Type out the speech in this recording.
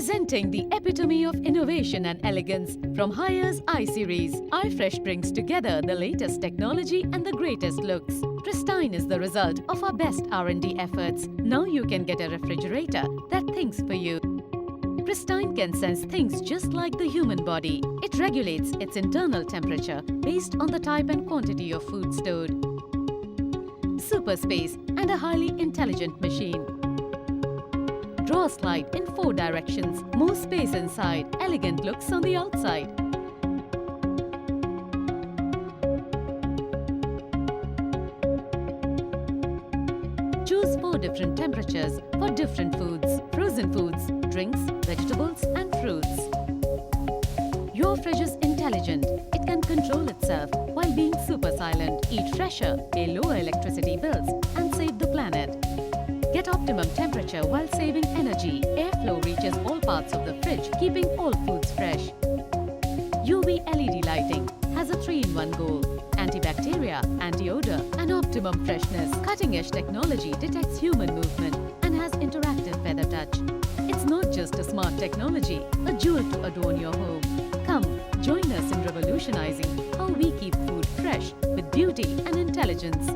Presenting the epitome of innovation and elegance from Haier's I-Series, iFresh brings together the latest technology and the greatest looks. Pristine is the result of our best R&D efforts. Now you can get a refrigerator that thinks for you. Pristine can sense things just like the human body. It regulates its internal temperature based on the type and quantity of food stored. Super space and a highly intelligent machine. Drawer slide in 4 directions, more space inside, elegant looks on the outside. Choose 4 different temperatures for different foods, frozen foods, drinks, vegetables and fruits. Your fridge is intelligent. It can control itself while being super silent, eat fresher, pay lower electricity bills and save the planet. Get optimum temperature while saving energy. Airflow reaches all parts of the fridge, keeping all foods fresh. UV LED lighting has a 3-in-1 goal: antibacteria, anti-odor and optimum freshness. Cutting-edge technology detects human movement and has interactive feather touch. It's not just a smart technology, a jewel to adorn your home. Come, join us in revolutionizing how we keep food fresh with beauty and intelligence.